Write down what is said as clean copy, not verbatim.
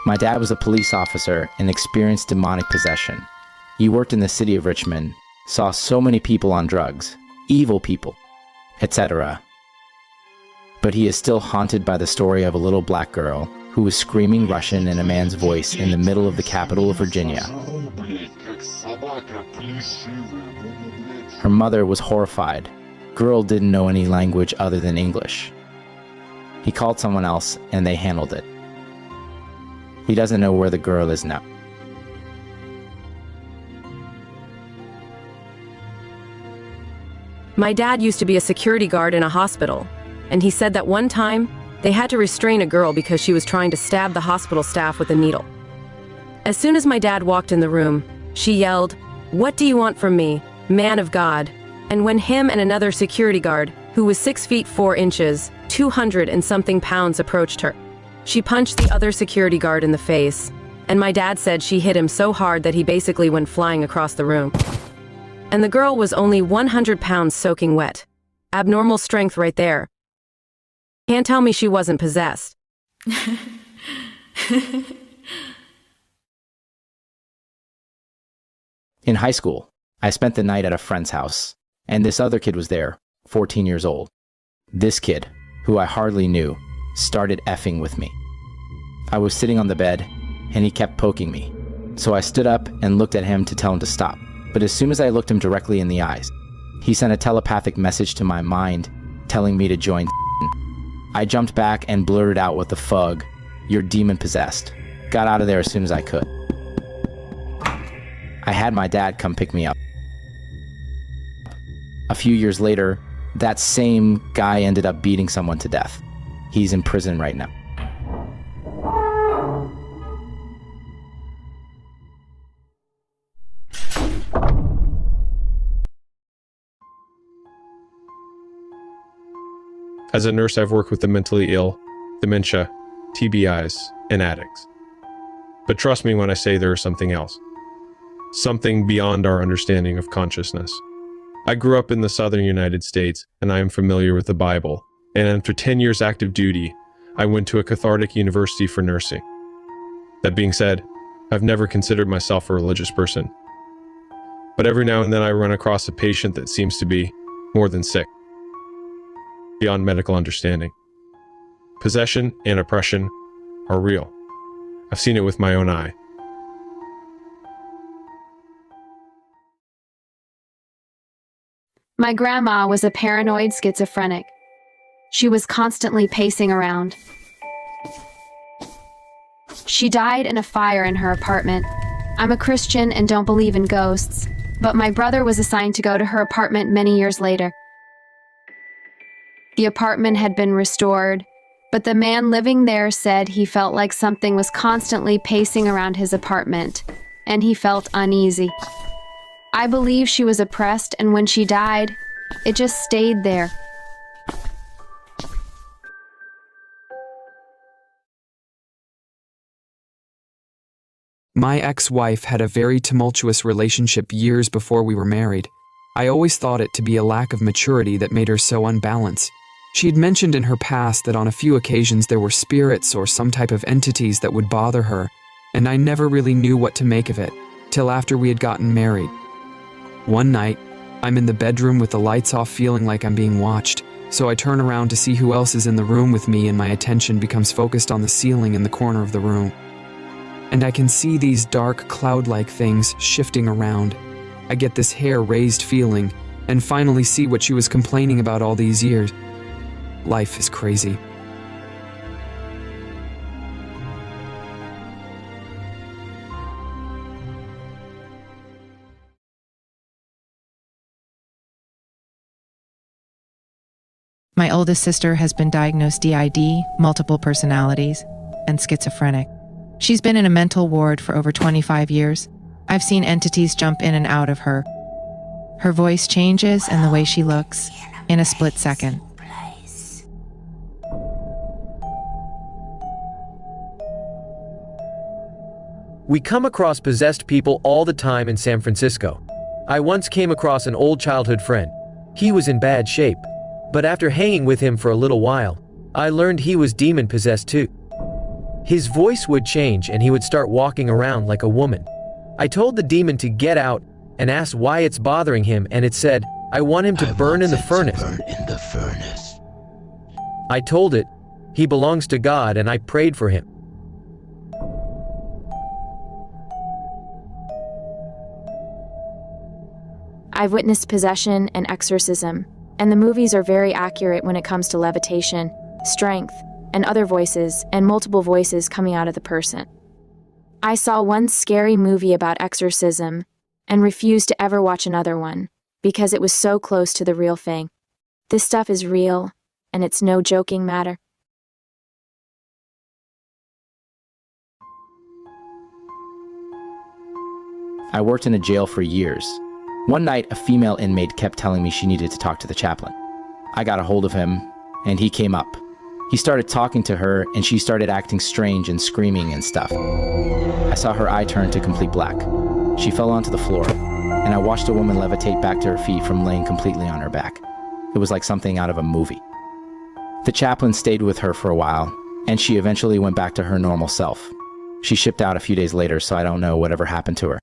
My dad was a police officer and experienced demonic possession. He worked in the city of Richmond, saw so many people on drugs, evil people, etc. But he is still haunted by the story of a little black girl who was screaming Russian in a man's voice in the middle of the capital of Virginia. Her mother was horrified. Girl didn't know any language other than English. He called someone else and they handled it. He doesn't know where the girl is now. My dad used to be a security guard in a hospital, and he said that one time they had to restrain a girl because she was trying to stab the hospital staff with a needle. As soon as my dad walked in the room, she yelled, "What do you want from me, man of God?" And when him and another security guard, who was 6 feet 4 inches, 200 and something pounds, approached her, she punched the other security guard in the face, and my dad said she hit him so hard that he basically went flying across the room. And the girl was only 100 pounds soaking wet. Abnormal strength right there. Can't tell me she wasn't possessed. In high school, I spent the night at a friend's house, and this other kid was there, 14 years old. This kid, who I hardly knew, started effing with me. I was sitting on the bed, and he kept poking me. So I stood up and looked at him to tell him to stop. But as soon as I looked him directly in the eyes, he sent a telepathic message to my mind, telling me to join. I jumped back and blurted out with the fug, "You're demon possessed." Got out of there as soon as I could. I had my dad come pick me up. A few years later, that same guy ended up beating someone to death. He's in prison right now. As a nurse, I've worked with the mentally ill, dementia, TBIs, and addicts. But trust me when I say there is something else. Something beyond our understanding of consciousness. I grew up in the southern United States, and I am familiar with the Bible. And after 10 years active duty, I went to a cathartic university for nursing. That being said, I've never considered myself a religious person. But every now and then I run across a patient that seems to be more than sick, beyond medical understanding. Possession and oppression are real. I've seen it with my own eye. My grandma was a paranoid schizophrenic. She was constantly pacing around. She died in a fire in her apartment. I'm a Christian and don't believe in ghosts, but my brother was assigned to go to her apartment many years later. The apartment had been restored, but the man living there said he felt like something was constantly pacing around his apartment, and he felt uneasy. I believe she was oppressed, and when she died, it just stayed there. My ex-wife had a very tumultuous relationship years before we were married. I always thought it to be a lack of maturity that made her so unbalanced. She had mentioned in her past that on a few occasions there were spirits or some type of entities that would bother her, and I never really knew what to make of it, till after we had gotten married. One night, I'm in the bedroom with the lights off feeling like I'm being watched, so I turn around to see who else is in the room with me and my attention becomes focused on the ceiling in the corner of the room. And I can see these dark cloud-like things shifting around. I get this hair-raised feeling and finally see what she was complaining about all these years. Life is crazy. My oldest sister has been diagnosed DID, multiple personalities, and schizophrenic. She's been in a mental ward for over 25 years. I've seen entities jump in and out of her. Her voice changes and the way she looks in a split second. We come across possessed people all the time in San Francisco. I once came across an old childhood friend. He was in bad shape, but after hanging with him for a little while, I learned he was demon-possessed too. His voice would change and he would start walking around like a woman. I told the demon to get out and asked why it's bothering him, and it said, I want him to burn in the furnace. I told it, he belongs to God, and I prayed for him. I've witnessed possession and exorcism, and the movies are very accurate when it comes to levitation, strength, and other voices, and multiple voices coming out of the person. I saw one scary movie about exorcism and refused to ever watch another one because it was so close to the real thing. This stuff is real, and it's no joking matter. I worked in a jail for years. One night, a female inmate kept telling me she needed to talk to the chaplain. I got a hold of him, and he came up. He started talking to her, and she started acting strange and screaming and stuff. I saw her eye turn to complete black. She fell onto the floor, and I watched a woman levitate back to her feet from laying completely on her back. It was like something out of a movie. The chaplain stayed with her for a while, and she eventually went back to her normal self. She shipped out a few days later, so I don't know whatever happened to her.